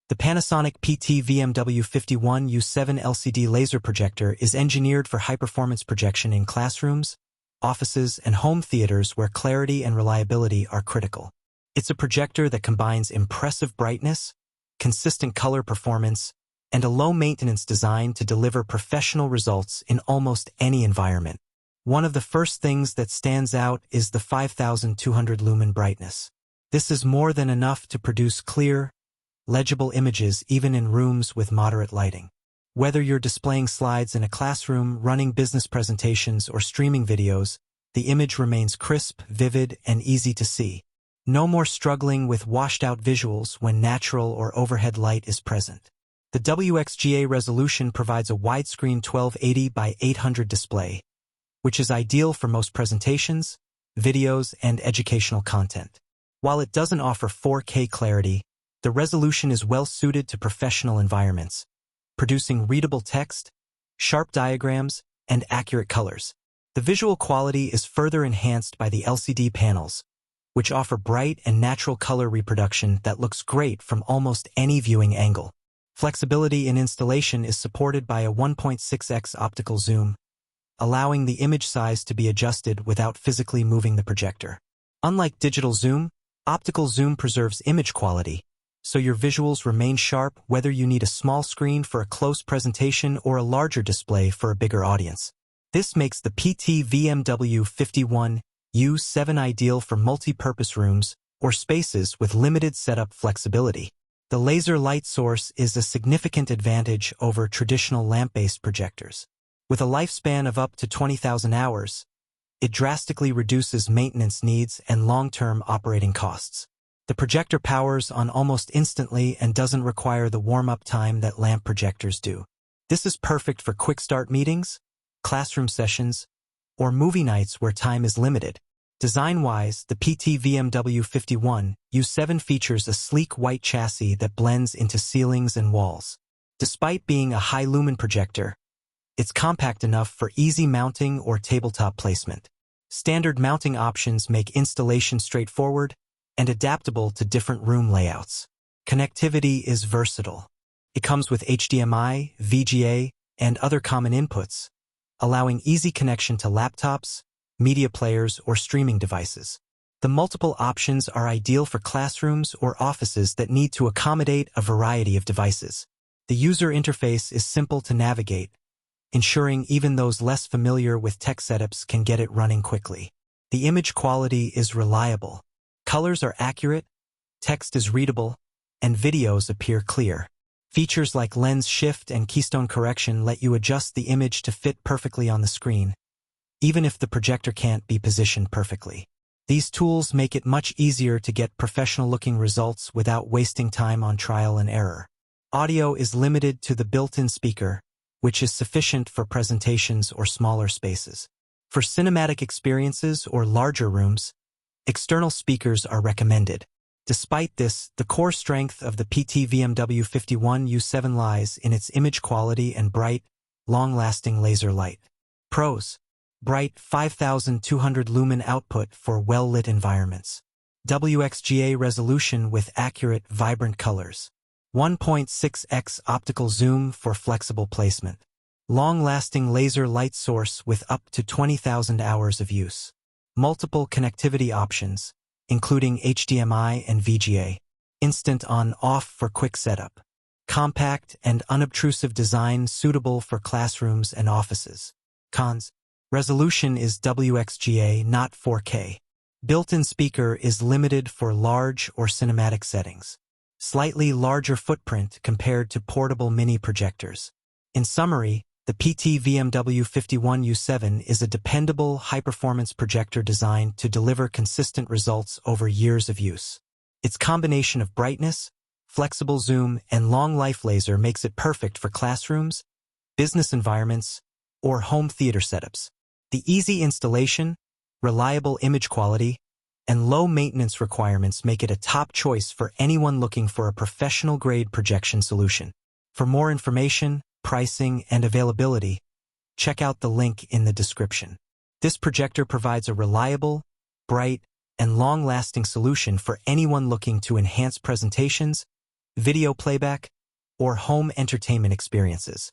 The Panasonic PT-VMW51U7 LCD laser projector is engineered for high-performance projection in classrooms, offices, and home theaters where clarity and reliability are critical. It's a projector that combines impressive brightness, consistent color performance, and a low-maintenance design to deliver professional results in almost any environment. One of the first things that stands out is the 5,200 lumen brightness. This is more than enough to produce clear, legible images even in rooms with moderate lighting. Whether you're displaying slides in a classroom, running business presentations, or streaming videos, the image remains crisp, vivid, and easy to see. No more struggling with washed-out visuals when natural or overhead light is present. The WXGA resolution provides a widescreen 1280 by 800 display, which is ideal for most presentations, videos, and educational content. While it doesn't offer 4K clarity, the resolution is well suited to professional environments, producing readable text, sharp diagrams, and accurate colors. The visual quality is further enhanced by the LCD panels, which offer bright and natural color reproduction that looks great from almost any viewing angle. Flexibility in installation is supported by a 1.6x optical zoom, allowing the image size to be adjusted without physically moving the projector. Unlike digital zoom, optical zoom preserves image quality, so your visuals remain sharp whether you need a small screen for a close presentation or a larger display for a bigger audience. This makes the PT-VMW51U7 ideal for multi-purpose rooms or spaces with limited setup flexibility. The laser light source is a significant advantage over traditional lamp-based projectors. With a lifespan of up to 20,000 hours, it drastically reduces maintenance needs and long-term operating costs. The projector powers on almost instantly and doesn't require the warm-up time that lamp projectors do. This is perfect for quick-start meetings, classroom sessions, or movie nights where time is limited. Design-wise, the PT-VMW51U7 features a sleek white chassis that blends into ceilings and walls. Despite being a high-lumen projector, it's compact enough for easy mounting or tabletop placement. Standard mounting options make installation straightforward and adaptable to different room layouts. Connectivity is versatile. It comes with HDMI, VGA, and other common inputs, allowing easy connection to laptops, media players, or streaming devices. The multiple options are ideal for classrooms or offices that need to accommodate a variety of devices. The user interface is simple to navigate, ensuring even those less familiar with tech setups can get it running quickly. The image quality is reliable. Colors are accurate, text is readable, and videos appear clear. Features like lens shift and keystone correction let you adjust the image to fit perfectly on the screen, even if the projector can't be positioned perfectly. These tools make it much easier to get professional-looking results without wasting time on trial and error. Audio is limited to the built-in speaker, which is sufficient for presentations or smaller spaces. For cinematic experiences or larger rooms, external speakers are recommended. Despite this, the core strength of the PT-VMW51U7 lies in its image quality and bright, long-lasting laser light. Pros: bright 5,200 lumen output for well-lit environments. WXGA resolution with accurate, vibrant colors. 1.6x optical zoom for flexible placement. Long-lasting laser light source with up to 20,000 hours of use. Multiple connectivity options, including HDMI and VGA. Instant on-off for quick setup. Compact and unobtrusive design suitable for classrooms and offices. Cons: resolution is WXGA, not 4K. Built-in speaker is limited for large or cinematic settings. Slightly larger footprint compared to portable mini projectors. In summary, the PT-VMW51U7 is a dependable, high-performance projector designed to deliver consistent results over years of use. Its combination of brightness, flexible zoom, and long-life laser makes it perfect for classrooms, business environments, or home theater setups. The easy installation, reliable image quality, and low maintenance requirements make it a top choice for anyone looking for a professional-grade projection solution. For more information, pricing, and availability, check out the link in the description. This projector provides a reliable, bright, and long-lasting solution for anyone looking to enhance presentations, video playback, or home entertainment experiences.